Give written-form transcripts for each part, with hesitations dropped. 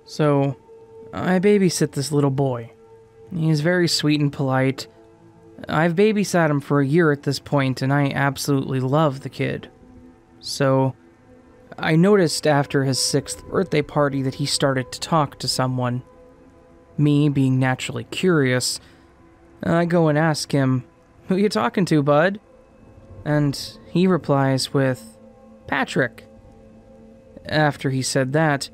So, I babysit this little boy. He's very sweet and polite. I've babysat him for a year at this point, and I absolutely love the kid. So, I noticed after his 6th birthday party that he started to talk to someone. Me, being naturally curious, I go and ask him, "Who you talking to, bud?" And he replies with, "Patrick." After he said that,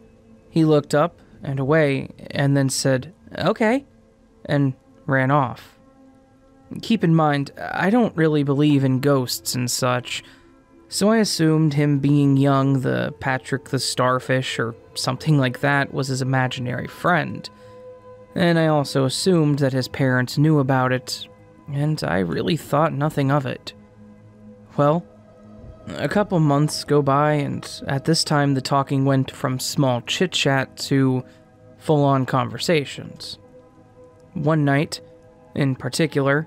he looked up and away and then said, "Okay," and ran off. Keep in mind, I don't really believe in ghosts and such, so I assumed him being young, the Patrick the Starfish or something like that was his imaginary friend. And I also assumed that his parents knew about it, and I really thought nothing of it. Well, a couple months go by, and at this time the talking went from small chit-chat to full-on conversations. One night, in particular,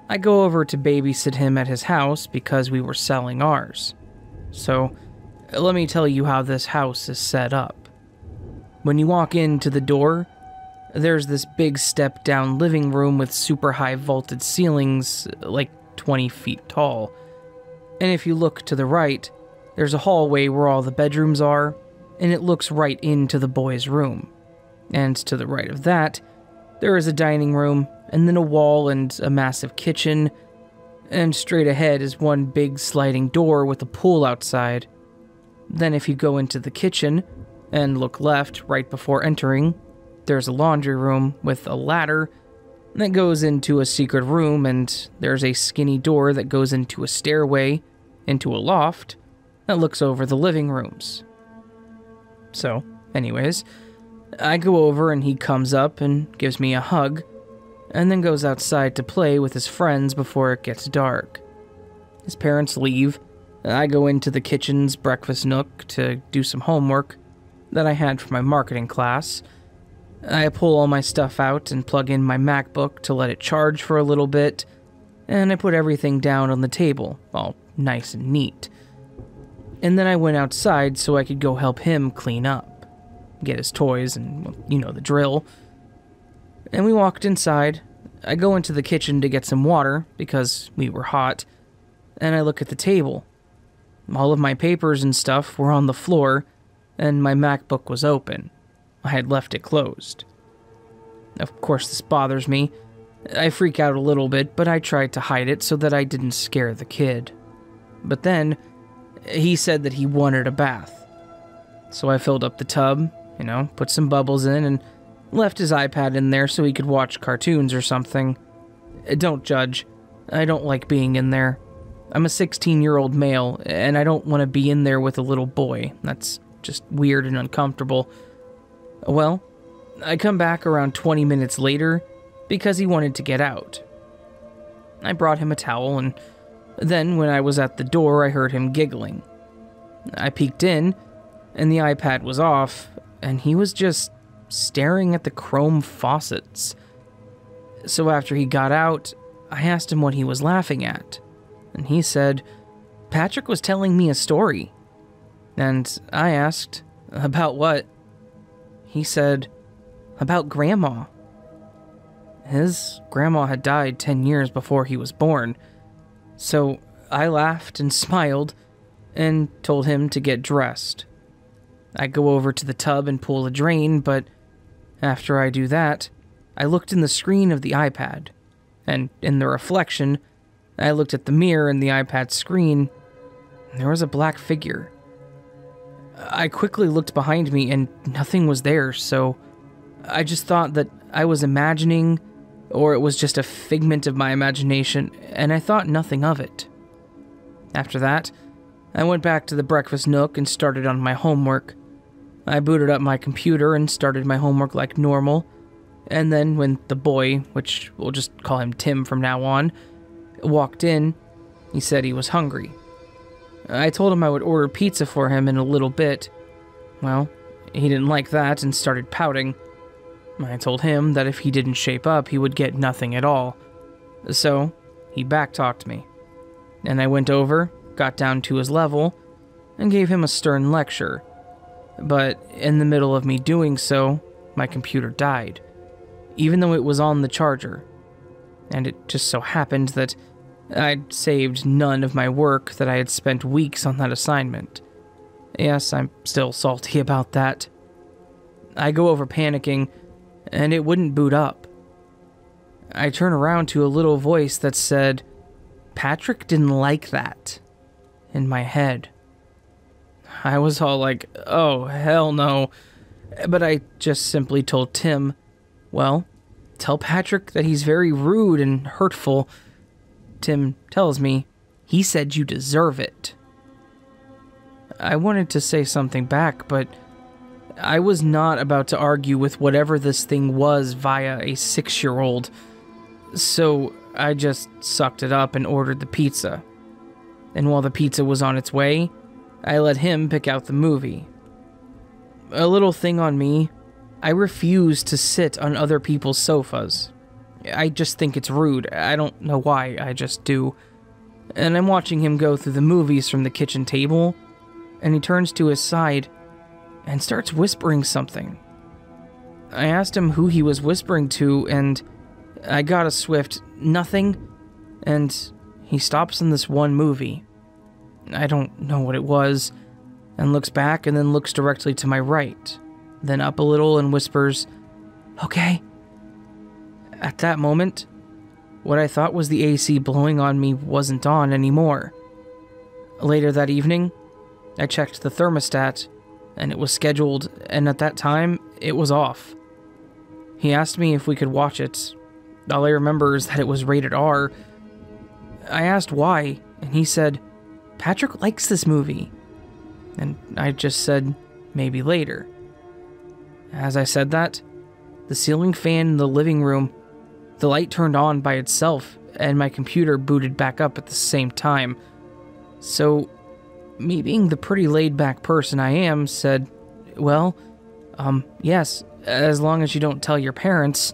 I go over to babysit him at his house because we were selling ours. So, let me tell you how this house is set up. When you walk into the door, there's this big step-down living room with super high vaulted ceilings, like 20 feet tall. And if you look to the right, there's a hallway where all the bedrooms are, and it looks right into the boy's room. And to the right of that, there is a dining room, and then a wall and a massive kitchen, and straight ahead is one big sliding door with a pool outside. Then if you go into the kitchen, and look left right before entering, there's a laundry room with a ladder that goes into a secret room, and there's a skinny door that goes into a stairway, into a loft, that looks over the living rooms. So, anyways, I go over and he comes up and gives me a hug, and then goes outside to play with his friends before it gets dark. His parents leave. I go into the kitchen's breakfast nook to do some homework that I had for my marketing class. I pull all my stuff out and plug in my MacBook to let it charge for a little bit, and I put everything down on the table, all nice and neat. And then I went outside so I could go help him clean up, get his toys, and, well, you know the drill. And we walked inside. I go into the kitchen to get some water, because we were hot, and I look at the table. All of my papers and stuff were on the floor, and my MacBook was open. I had left it closed. Of course, this bothers me. I freak out a little bit, but I tried to hide it so that I didn't scare the kid. But then, he said that he wanted a bath. So I filled up the tub, put some bubbles in, and left his iPad in there so he could watch cartoons or something. Don't judge. I don't like being in there. I'm a 16-year-old male, and I don't want to be in there with a little boy. That's just weird and uncomfortable. Well, I come back around 20 minutes later because he wanted to get out. I brought him a towel, and then when I was at the door, I heard him giggling. I peeked in, and the iPad was off, and he was just staring at the chrome faucets. So after he got out, I asked him what he was laughing at, and he said, "Patrick was telling me a story." And I asked, "About what?" He said, "About Grandma." His grandma had died 10 years before he was born, so I laughed and smiled and told him to get dressed. I go over to the tub and pull a drain, but after I do that, I looked in the screen of the iPad, and in the reflection, I looked at the mirror in the iPad screen, and there was a black figure. I quickly looked behind me, and nothing was there, so I just thought that I was imagining, or it was just a figment of my imagination, and I thought nothing of it. After that, I went back to the breakfast nook and started on my homework. I booted up my computer and started my homework like normal, and then when the boy, which we'll just call him Tim from now on, walked in, he said he was hungry. I told him I would order pizza for him in a little bit. Well, he didn't like that and started pouting. I told him that if he didn't shape up, he would get nothing at all. So, he backtalked me. And I went over, got down to his level, and gave him a stern lecture. but in the middle of me doing so, my computer died, even though it was on the charger. And it just so happened that I'd saved none of my work that I had spent weeks on that assignment. Yes, I'm still salty about that. I go over panicking, and it wouldn't boot up. I turn around to a little voice that said, "Patrick didn't like that," in my head. I was all like, oh, hell no. But I just simply told Tim, well, tell Patrick that he's very rude and hurtful. Tim tells me, he said you deserve it. I wanted to say something back, but I was not about to argue with whatever this thing was via a 6-year-old. So I just sucked it up and ordered the pizza. And while the pizza was on its way, I let him pick out the movie. A little thing on me, I refuse to sit on other people's sofas. I just think it's rude. I don't know why, I just do. And I'm watching him go through the movies from the kitchen table, and he turns to his side and starts whispering something. I asked him who he was whispering to, and I got a swift nothing, and he stops in this one movie. I don't know what it was, and looks back and then looks directly to my right, then up a little and whispers, "Okay." At that moment, what I thought was the AC blowing on me wasn't on anymore. Later that evening, I checked the thermostat, and it was scheduled, and at that time, it was off. He asked me if we could watch it. All I remember is that it was rated R. I asked why, and he said, "Patrick likes this movie." And I just said, maybe later. As I said that, the ceiling fan in the living room, the light turned on by itself, and my computer booted back up at the same time. So, me being the pretty laid-back person I am, said, well, yes, as long as you don't tell your parents.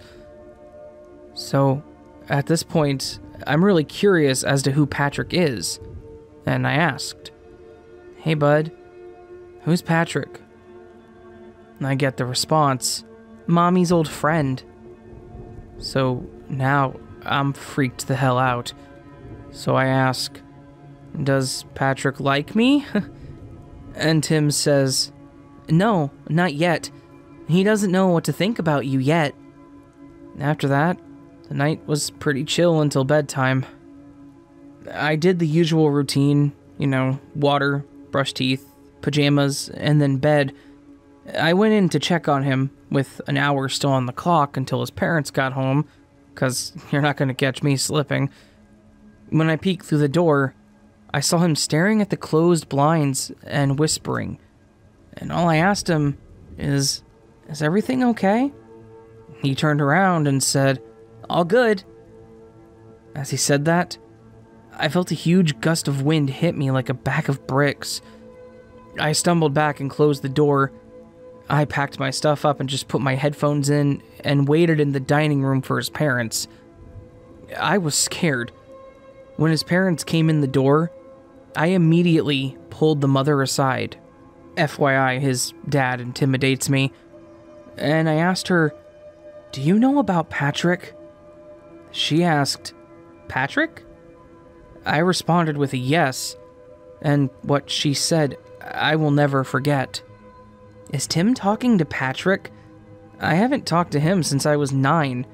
So, at this point, I'm really curious as to who Patrick is, and I asked, "Hey bud, who's Patrick?" And I get the response, "Mommy's old friend." So now I'm freaked the hell out. So I ask, "Does Patrick like me?" And Tim says, "No, not yet. He doesn't know what to think about you yet." After that, the night was pretty chill until bedtime. I did the usual routine, water, brush teeth, pajamas, and then bed. I went in to check on him, with an hour still on the clock until his parents got home, because you're not going to catch me slipping. When I peeked through the door, I saw him staring at the closed blinds and whispering. And all I asked him is everything okay? He turned around and said, "All good." As he said that, I felt a huge gust of wind hit me like a bag of bricks. I stumbled back and closed the door. I packed my stuff up and just put my headphones in and waited in the dining room for his parents. I was scared. When his parents came in the door, I immediately pulled the mother aside. FYI, his dad intimidates me. And I asked her, "Do you know about Patrick?" She asked, "Patrick?" I responded with a yes, and what she said, I will never forget. "Is Tim talking to Patrick? I haven't talked to him since I was 9.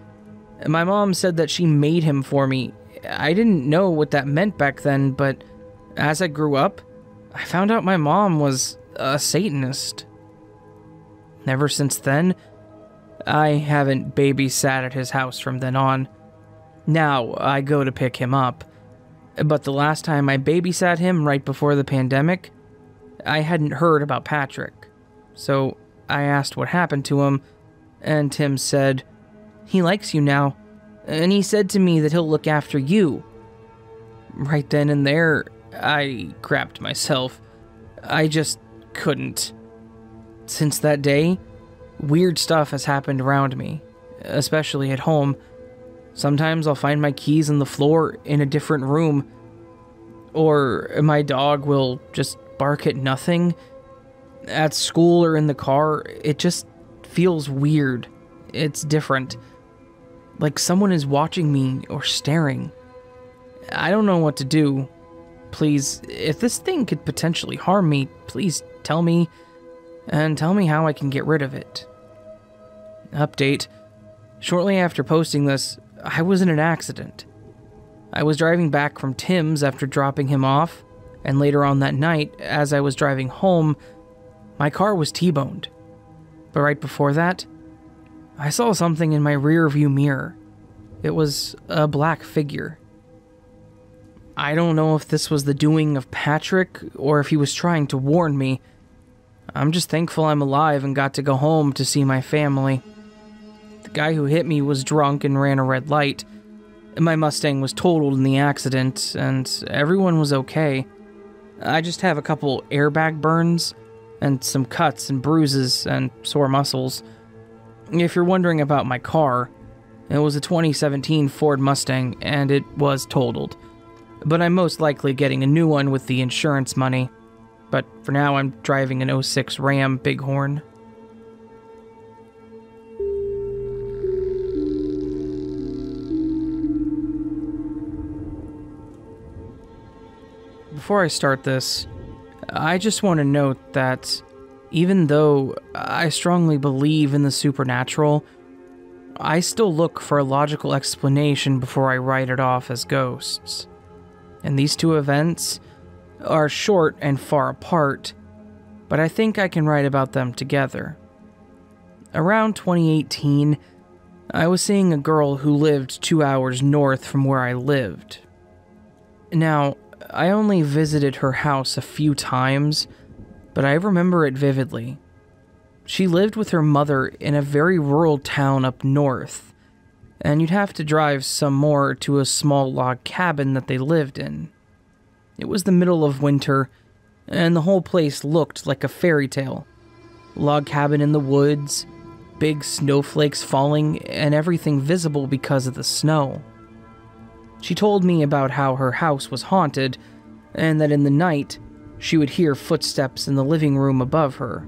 My mom said that she made him for me. I didn't know what that meant back then, but as I grew up, I found out my mom was a Satanist. Ever since then, I haven't babysat at his house from then on. Now I go to pick him up. But the last time I babysat him right before the pandemic, I hadn't heard about Patrick. So I asked what happened to him, and Tim said, "He likes you now, and he said to me that he'll look after you." Right then and there, I crapped myself. I just couldn't. Since that day, weird stuff has happened around me, especially at home. Sometimes I'll find my keys on the floor in a different room, or my dog will just bark at nothing. At school or in the car, it just feels weird. It's different. Like someone is watching me or staring. I don't know what to do. Please, if this thing could potentially harm me, please tell me, and tell me how I can get rid of it. Update. Shortly after posting this, I was in an accident. I was driving back from Tim's after dropping him off, and later on that night, as I was driving home, my car was T-boned. But right before that, I saw something in my rear view mirror. It was a black figure. I don't know if this was the doing of Patrick, or if he was trying to warn me. I'm just thankful I'm alive and got to go home to see my family. The guy who hit me was drunk and ran a red light. My Mustang was totaled in the accident, and everyone was okay. I just have a couple airbag burns, and some cuts and bruises and sore muscles. If you're wondering about my car, it was a 2017 Ford Mustang, and it was totaled. But I'm most likely getting a new one with the insurance money. But for now, I'm driving an '06 Ram Bighorn. Before I start this, I just want to note that even though I strongly believe in the supernatural, I still look for a logical explanation before I write it off as ghosts. And these two events are short and far apart, but I think I can write about them together. Around 2018, I was seeing a girl who lived 2 hours north from where I lived. Now, I only visited her house a few times, but I remember it vividly. She lived with her mother in a very rural town up north, and you'd have to drive some more to a small log cabin that they lived in. It was the middle of winter, and the whole place looked like a fairy tale. Log cabin in the woods, big snowflakes falling, and everything visible because of the snow. She told me about how her house was haunted, and that in the night, she would hear footsteps in the living room above her.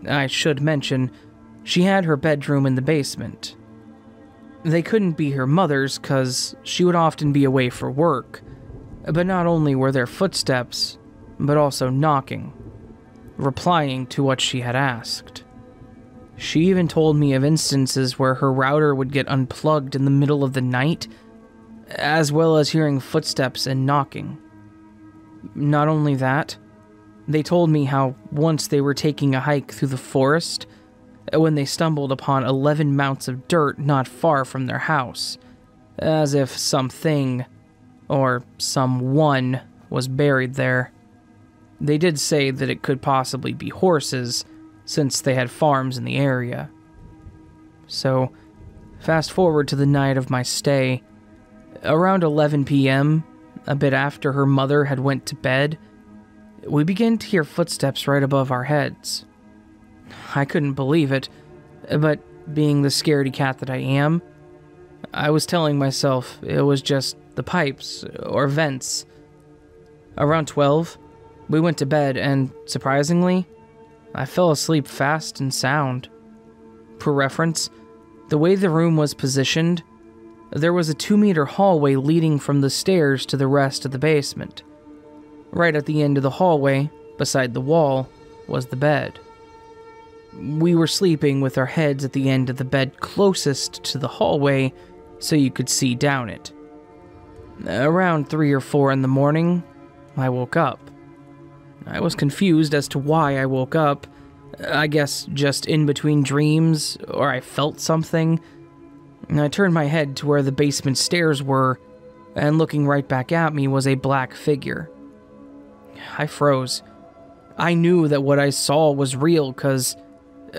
I should mention, she had her bedroom in the basement. They couldn't be her mother's, 'cause she would often be away for work. But not only were there footsteps, but also knocking, replying to what she had asked. She even told me of instances where her router would get unplugged in the middle of the night, as well as hearing footsteps and knocking. Not only that, they told me how once they were taking a hike through the forest, when they stumbled upon 11 mounts of dirt not far from their house, as if something, or someone, was buried there. They did say that it could possibly be horses, since they had farms in the area. So, fast forward to the night of my stay. Around 11 p.m., a bit after her mother had went to bed, we began to hear footsteps right above our heads. I couldn't believe it, but being the scaredy cat that I am, I was telling myself it was just the pipes or vents. Around 12, we went to bed and, surprisingly, I fell asleep fast and sound. For reference, the way the room was positioned, there was a 2-meter hallway leading from the stairs to the rest of the basement. Right at the end of the hallway, beside the wall, was the bed. We were sleeping with our heads at the end of the bed closest to the hallway, so you could see down it. Around 3 or 4 in the morning, I woke up. I was confused as to why I woke up. I guess just in between dreams, or I felt something. I turned my head to where the basement stairs were, and looking right back at me was a black figure. I froze. I knew that what I saw was real, 'cause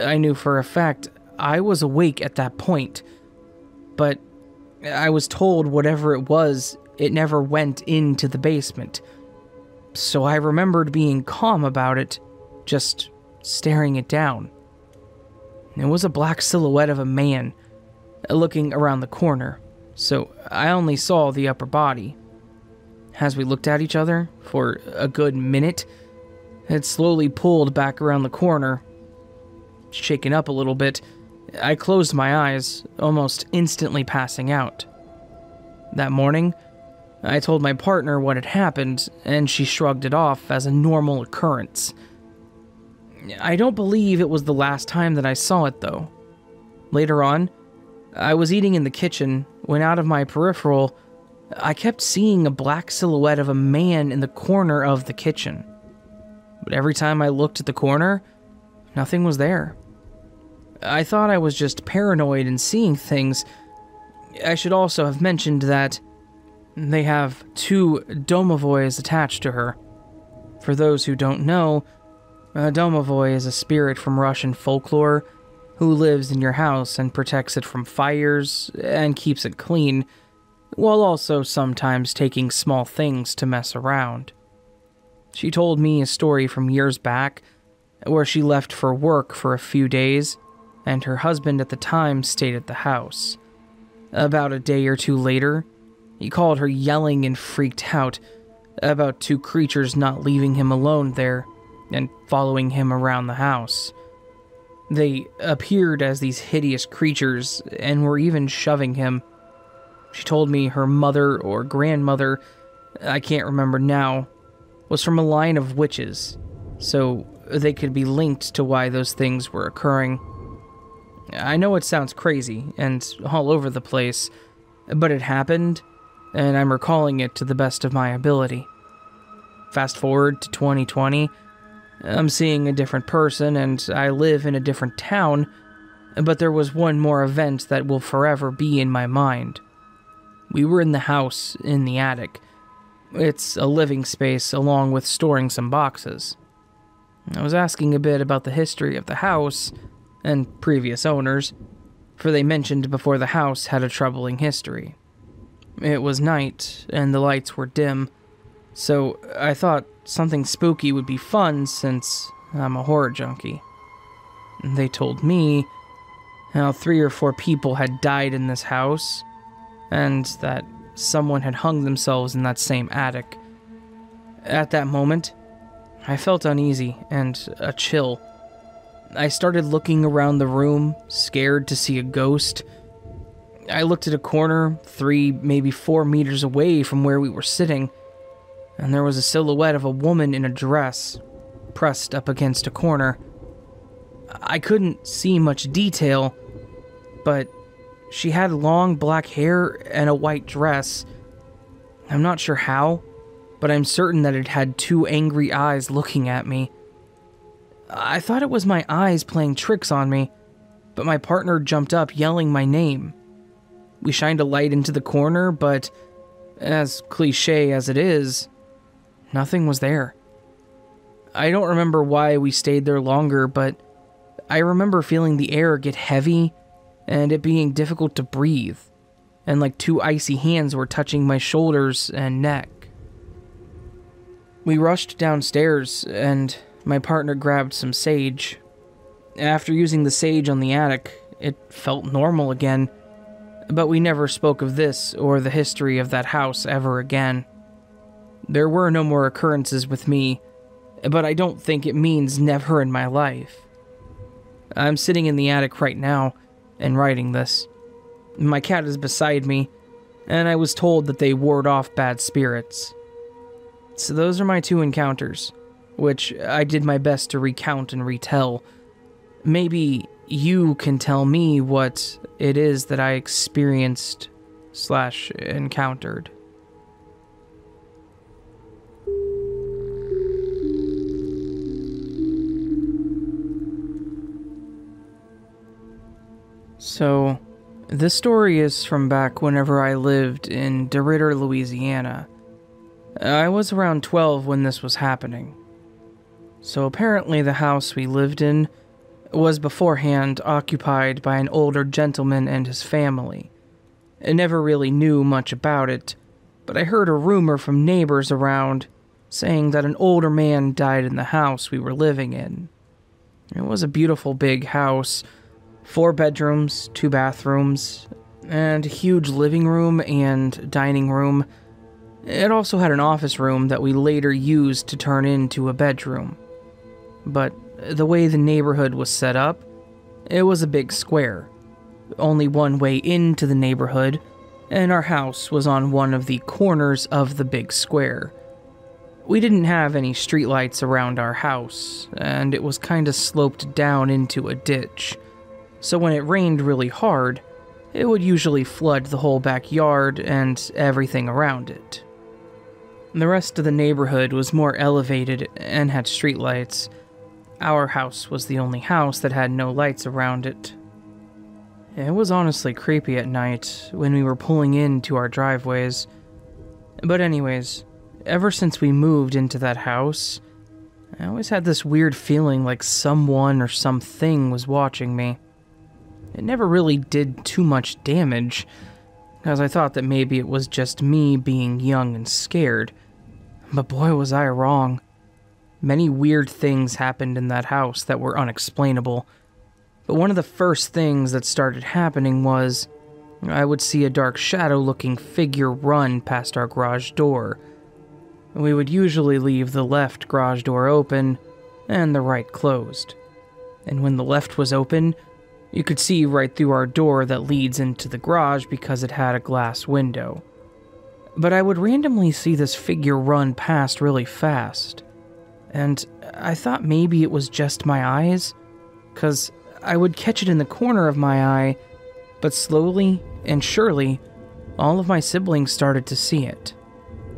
I knew for a fact I was awake at that point. But I was told whatever it was, it never went into the basement. So I remembered being calm about it, just staring it down. It was a black silhouette of a man, looking around the corner, so I only saw the upper body. As we looked at each other for a good minute, It slowly pulled back around the corner. Shaken up a little bit, I closed my eyes, almost instantly passing out. That morning, I told my partner what had happened, and she shrugged it off as a normal occurrence. I don't believe it was the last time that I saw it, though. Later on, I was eating in the kitchen when out of my peripheral, I kept seeing a black silhouette of a man in the corner of the kitchen. But every time I looked at the corner, nothing was there. I thought I was just paranoid and seeing things. I should also have mentioned that they have 2 domovoys attached to her. For those who don't know, a domovoi is a spirit from Russian folklore who lives in your house and protects it from fires and keeps it clean, while also sometimes taking small things to mess around. She told me a story from years back where she left for work for a few days and her husband at the time stayed at the house. About a day or 2 later, he called her yelling and freaked out about 2 creatures not leaving him alone there and following him around the house. They appeared as these hideous creatures and were even shoving him. She told me her mother or grandmother, I can't remember now, was from a line of witches, so they could be linked to why those things were occurring. I know it sounds crazy and all over the place, but it happened, and I'm recalling it to the best of my ability. Fast forward to 2020, I'm seeing a different person and I live in a different town, but there was one more event that will forever be in my mind. We were in the house in the attic. It's a living space along with storing some boxes. I was asking a bit about the history of the house and previous owners, for they mentioned before the house had a troubling history. It was night and the lights were dim, so I thought something spooky would be fun since I'm a horror junkie. They told me how 3 or 4 people had died in this house, and that someone had hung themselves in that same attic. At that moment, I felt uneasy and a chill. I started looking around the room, scared to see a ghost. I looked at a corner 3, maybe 4 meters away from where we were sitting, and there was a silhouette of a woman in a dress, pressed up against a corner. I couldn't see much detail, but she had long black hair and a white dress. I'm not sure how, but I'm certain that it had 2 angry eyes looking at me. I thought it was my eyes playing tricks on me, but my partner jumped up yelling my name. We shined a light into the corner, but as cliche as it is, nothing was there. I don't remember why we stayed there longer, but I remember feeling the air get heavy and it being difficult to breathe, and like 2 icy hands were touching my shoulders and neck. We rushed downstairs, and my partner grabbed some sage. After using the sage on the attic, it felt normal again, but we never spoke of this or the history of that house ever again. There were no more occurrences with me, but I don't think it means never in my life. I'm sitting in the attic right now and writing this. My cat is beside me, and I was told that they ward off bad spirits. So those are my 2 encounters, which I did my best to recount and retell. Maybe you can tell me what it is that I experienced / encountered. So, this story is from back whenever I lived in DeRidder, Louisiana. I was around 12 when this was happening. So apparently the house we lived in was beforehand occupied by an older gentleman and his family. I never really knew much about it, but I heard a rumor from neighbors around saying that an older man died in the house we were living in. It was a beautiful big house, 4 bedrooms, 2 bathrooms, and a huge living room and dining room. It also had an office room that we later used to turn into a bedroom. but the way the neighborhood was set up, it was a big square. Only one way into the neighborhood, and our house was on one of the corners of the big square. We didn't have any streetlights around our house, and it was kinda sloped down into a ditch. So when it rained really hard, it would usually flood the whole backyard and everything around it. The rest of the neighborhood was more elevated and had streetlights. Our house was the only house that had no lights around it. It was honestly creepy at night when we were pulling into our driveways. But anyways, ever since we moved into that house, I always had this weird feeling like someone or something was watching me. It never really did too much damage, as I thought that maybe it was just me being young and scared. But boy was I wrong. Many weird things happened in that house that were unexplainable. But one of the first things that started happening was I would see a dark shadow-looking figure run past our garage door. We would usually leave the left garage door open and the right closed. And when the left was open, you could see right through our door that leads into the garage because it had a glass window. But I would randomly see this figure run past really fast. And I thought maybe it was just my eyes, because I would catch it in the corner of my eye, but slowly and surely, all of my siblings started to see it.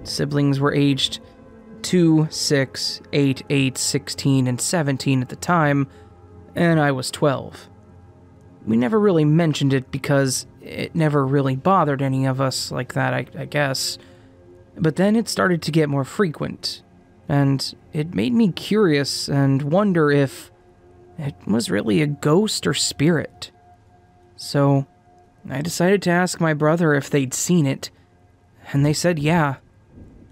Siblings were aged 2, 6, 8, 8, 16, and 17 at the time, and I was 12. We never really mentioned it because it never really bothered any of us like that, I guess. But then it started to get more frequent, and it made me curious and wonder if it was really a ghost or spirit. So I decided to ask my brother if they'd seen it, and they said yeah.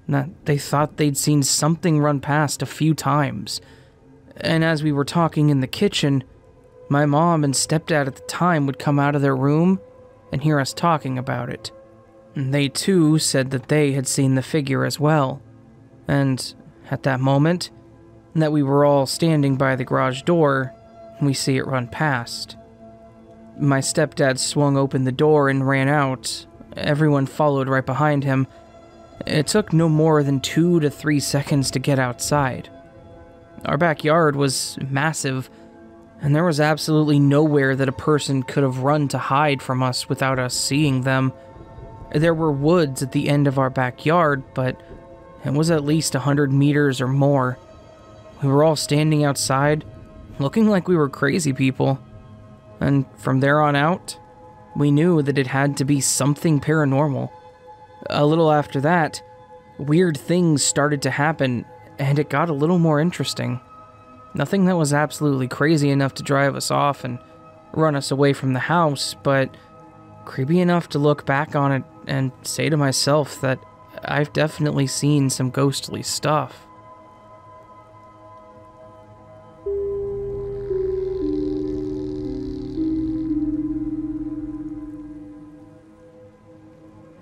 That they thought they'd seen something run past a few times. And as we were talking in the kitchen, my mom and stepdad at the time would come out of their room and hear us talking about it. And they too said that they had seen the figure as well. And at that moment, that we were all standing by the garage door, we see it run past. My stepdad swung open the door and ran out. Everyone followed right behind him. It took no more than 2 to 3 seconds to get outside. Our backyard was massive, and there was absolutely nowhere that a person could have run to hide from us without us seeing them. There were woods at the end of our backyard, but it was at least 100 meters or more. We were all standing outside, looking like we were crazy people. And from there on out, we knew that it had to be something paranormal. A little after that, weird things started to happen, and it got a little more interesting. Nothing that was absolutely crazy enough to drive us off and run us away from the house, but creepy enough to look back on it and say to myself that I've definitely seen some ghostly stuff.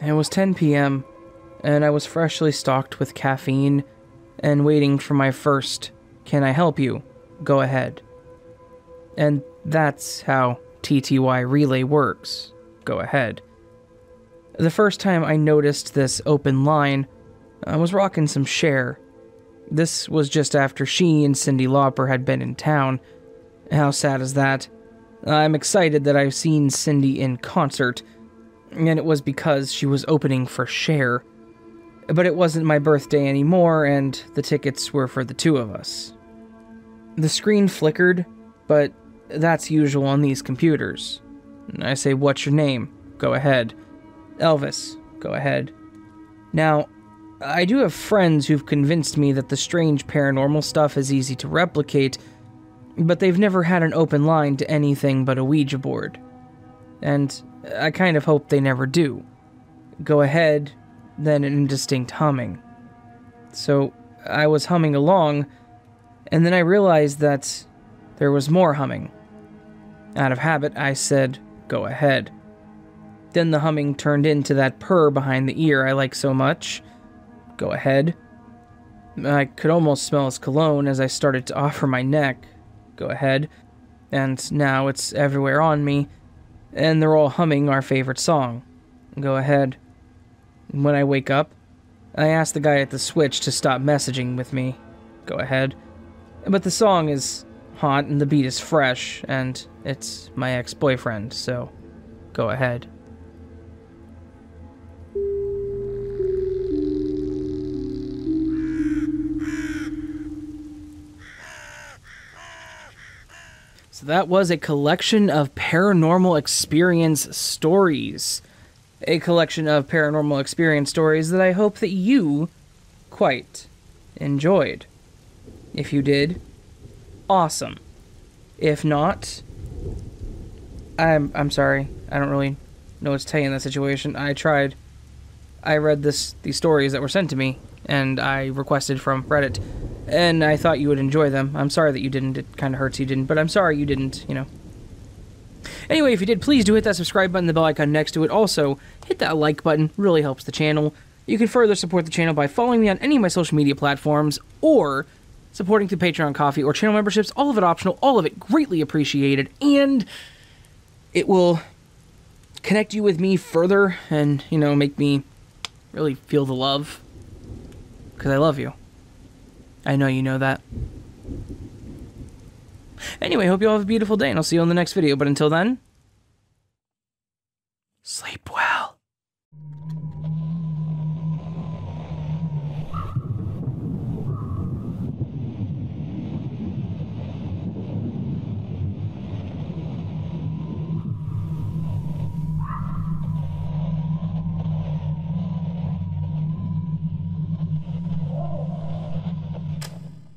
It was 10 p.m., and I was freshly stocked with caffeine and waiting for my first, "Can I help you? Go ahead." And that's how TTY Relay works. Go ahead. The first time I noticed this open line, I was rocking some Cher. This was just after she and Cyndi Lauper had been in town. How sad is that? I'm excited that I've seen Cyndi in concert, and it was because she was opening for Cher. But it wasn't my birthday anymore, and the tickets were for the two of us. The screen flickered, but that's usual on these computers. I say, "What's your name?" "Go ahead." "Elvis." "Go ahead." Now, I do have friends who've convinced me that the strange paranormal stuff is easy to replicate, but they've never had an open line to anything but a Ouija board. And I kind of hope they never do. "Go ahead," then an indistinct humming. So I was humming along, and then I realized that there was more humming. Out of habit, I said, "Go ahead." Then the humming turned into that purr behind the ear I like so much. "Go ahead." I could almost smell his cologne as I started to offer my neck. Go ahead. And now it's everywhere on me, and they're all humming our favorite song. Go ahead. When I wake up, I ask the guy at the switch to stop messaging with me. Go ahead. But the song is hot and the beat is fresh, and it's my ex-boyfriend, so go ahead. So that was a collection of paranormal experience stories. A collection of paranormal experience stories that I hope that you quite enjoyed. If you did, awesome. If not, I'm sorry. I don't really know what to tell you in that situation. I tried. I read these stories that were sent to me, and I requested from Reddit, and I thought you would enjoy them. I'm sorry that you didn't. It kind of hurts you didn't, but I'm sorry you didn't, you know. Anyway, if you did, please do hit that subscribe button, the bell icon next to it. Also, hit that like button. Really helps the channel. You can further support the channel by following me on any of my social media platforms, or supporting through Patreon, Coffee, or channel memberships. All of it optional. All of it greatly appreciated. And it will connect you with me further and, you know, make me really feel the love. Because I love you. I know you know that. Anyway, hope you all have a beautiful day, and I'll see you on the next video. But until then, sleep.